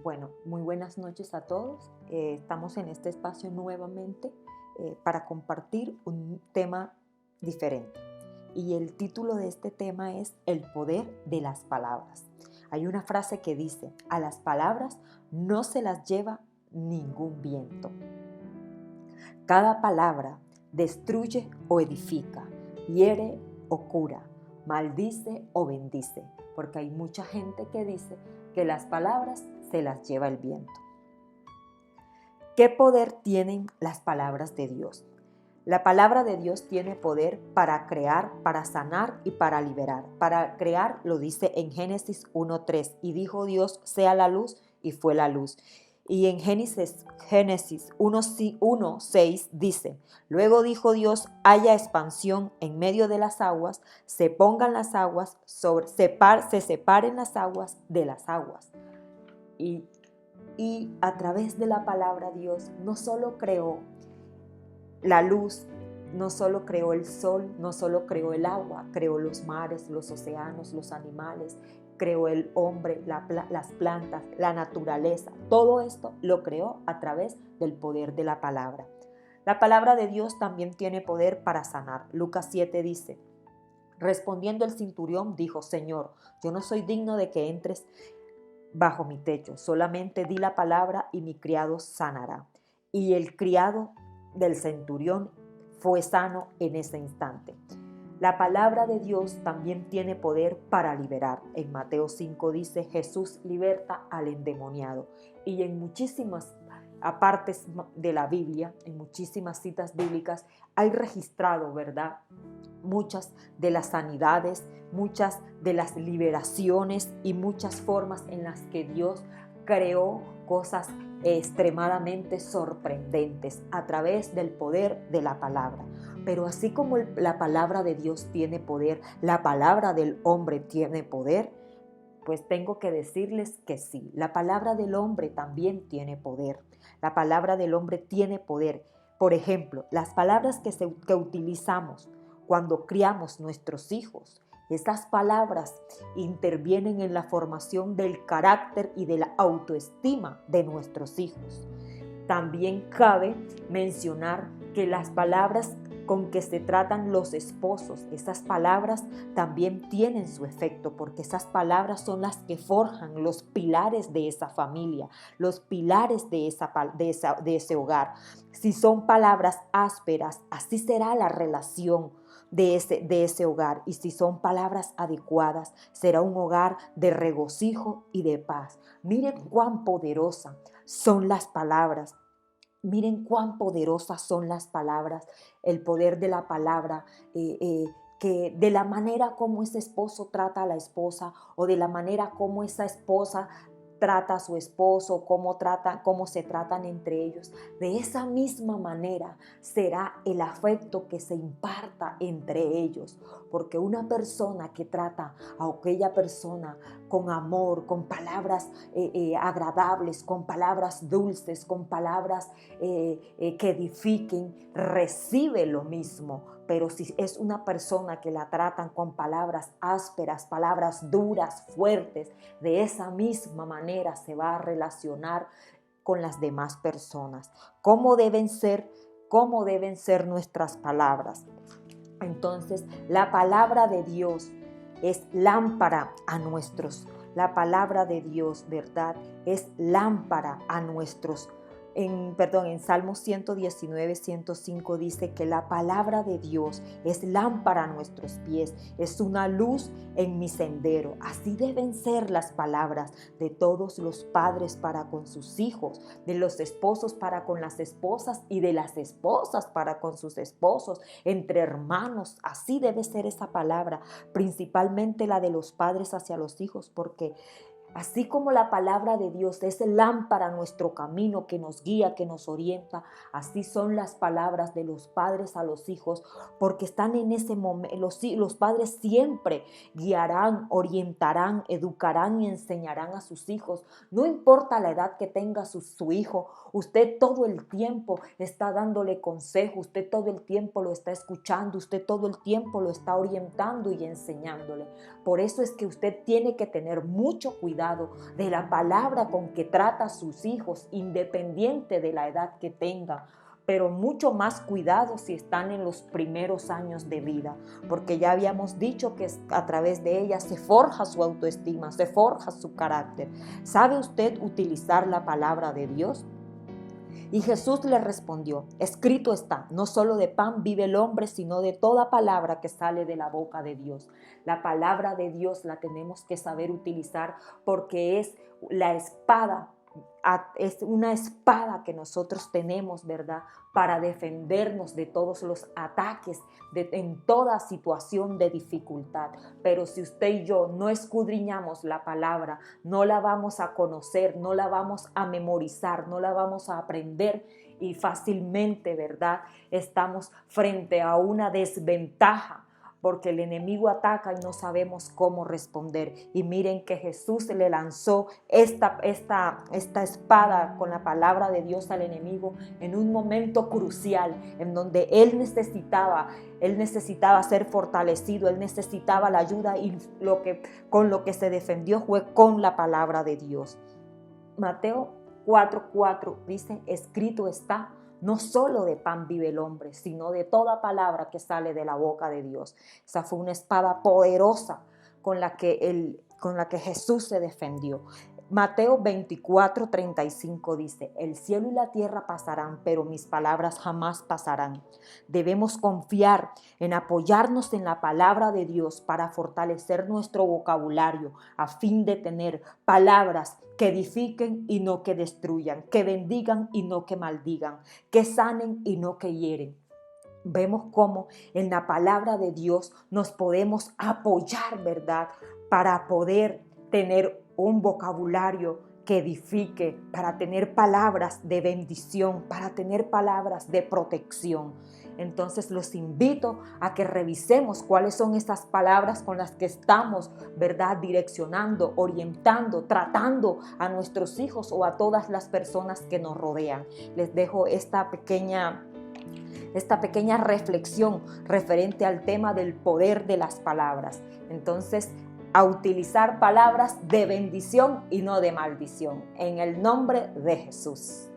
Bueno, muy buenas noches a todos. Estamos en este espacio nuevamente para compartir un tema diferente. Y el título de este tema es El poder de las palabras. Hay una frase que dice, a las palabras no se las lleva ningún viento. Cada palabra destruye o edifica, hiere o cura, maldice o bendice, porque hay mucha gente que dice que las palabras se las lleva el viento. ¿Qué poder tienen las palabras de Dios? La palabra de Dios tiene poder para crear, para sanar y para liberar. Para crear lo dice en Génesis 1:3 y dijo Dios, sea la luz y fue la luz. Y en Génesis 1:6 dice, luego dijo Dios, haya expansión en medio de las aguas, se pongan las aguas, se separen las aguas de las aguas. Y a través de la palabra Dios no solo creó la luz, no solo creó el sol, no solo creó el agua, creó los mares, los océanos, los animales, creó el hombre, las plantas, la naturaleza. Todo esto lo creó a través del poder de la palabra. La palabra de Dios también tiene poder para sanar. Lucas 7 dice, respondiendo el centurión dijo, Señor, yo no soy digno de que entres bajo mi techo, solamente di la palabra y mi criado sanará. Y el criado del centurión fue sano en ese instante. La palabra de Dios también tiene poder para liberar. En Mateo 5 dice, Jesús liberta al endemoniado. Y en muchísimas partes de la Biblia, en muchísimas citas bíblicas, hay registrado, ¿verdad?, muchas de las sanidades, muchas de las liberaciones y muchas formas en las que Dios creó cosas extremadamente sorprendentes a través del poder de la palabra. Pero así como la palabra de Dios tiene poder, la palabra del hombre tiene poder, pues tengo que decirles que sí, la palabra del hombre también tiene poder. La palabra del hombre tiene poder. Por ejemplo, las palabras que utilizamos cuando criamos nuestros hijos, esas palabras intervienen en la formación del carácter y de la autoestima de nuestros hijos. También cabe mencionar que las palabras con que se tratan los esposos, esas palabras también tienen su efecto, porque esas palabras son las que forjan los pilares de esa familia, los pilares de ese hogar. Si son palabras ásperas, así será la relación de ese hogar. Y si son palabras adecuadas, será un hogar de regocijo y de paz. Miren cuán poderosas son las palabras. Miren cuán poderosas son las palabras, el poder de la palabra, que de la manera como ese esposo trata a la esposa o de la manera como esa esposa trata a su esposo, cómo se tratan entre ellos. De esa misma manera será el afecto que se imparta entre ellos, porque una persona que trata a aquella persona con amor, con palabras agradables, con palabras dulces, con palabras que edifiquen, recibe lo mismo. Pero si es una persona que la tratan con palabras ásperas, palabras duras, fuertes, de esa misma manera se va a relacionar con las demás personas. ¿Cómo deben ser nuestras palabras? Entonces, la palabra de Dios es lámpara a la palabra de Dios, ¿verdad? Es lámpara a nuestros. En Salmos 119, 105 dice que la palabra de Dios es lámpara a nuestros pies, es una luz en mi sendero. Así deben ser las palabras de todos los padres para con sus hijos, de los esposos para con las esposas y de las esposas para con sus esposos, entre hermanos. Así debe ser esa palabra, principalmente la de los padres hacia los hijos, porque así como la palabra de Dios es lámpara a nuestro camino que nos guía, que nos orienta, así son las palabras de los padres a los hijos, porque están en ese momento. Los padres siempre guiarán, orientarán, educarán y enseñarán a sus hijos. No importa la edad que tenga su hijo, usted todo el tiempo está dándole consejo, usted todo el tiempo lo está escuchando, usted todo el tiempo lo está orientando y enseñándole. Por eso es que usted tiene que tener mucho cuidado cuidado de la palabra con que trata a sus hijos, independiente de la edad que tengan, pero mucho más cuidado si están en los primeros años de vida, porque ya habíamos dicho que a través de ella se forja su autoestima, se forja su carácter. ¿Sabe usted utilizar la palabra de Dios? Y Jesús le respondió: escrito está, no solo de pan vive el hombre, sino de toda palabra que sale de la boca de Dios. La palabra de Dios la tenemos que saber utilizar porque es la espada. Es una espada que nosotros tenemos, ¿verdad?, para defendernos de todos los ataques, en toda situación de dificultad. Pero si usted y yo no escudriñamos la palabra, no la vamos a conocer, no la vamos a memorizar, no la vamos a aprender, y fácilmente, ¿verdad?, estamos frente a una desventaja, porque el enemigo ataca y no sabemos cómo responder. Y miren que Jesús le lanzó esta espada con la palabra de Dios al enemigo en un momento crucial, en donde él necesitaba ser fortalecido, él necesitaba la ayuda, y con lo que se defendió fue con la palabra de Dios. Mateo 4:4 dice: escrito está, no solo de pan vive el hombre, sino de toda palabra que sale de la boca de Dios. Esa fue una espada poderosa con la que Jesús se defendió. Mateo 24:35 dice: el cielo y la tierra pasarán, pero mis palabras jamás pasarán. Debemos confiar en apoyarnos en la palabra de Dios para fortalecer nuestro vocabulario, a fin de tener palabras que edifiquen y no que destruyan, que bendigan y no que maldigan, que sanen y no que hieren. Vemos cómo en la palabra de Dios nos podemos apoyar, ¿verdad?, para poder tener un vocabulario que edifique, para tener palabras de bendición, para tener palabras de protección. Entonces los invito a que revisemos cuáles son esas palabras con las que estamos, ¿verdad?, direccionando, orientando, tratando a nuestros hijos o a todas las personas que nos rodean. Les dejo esta pequeña reflexión referente al tema del poder de las palabras. Entonces, a utilizar palabras de bendición y no de maldición, en el nombre de Jesús.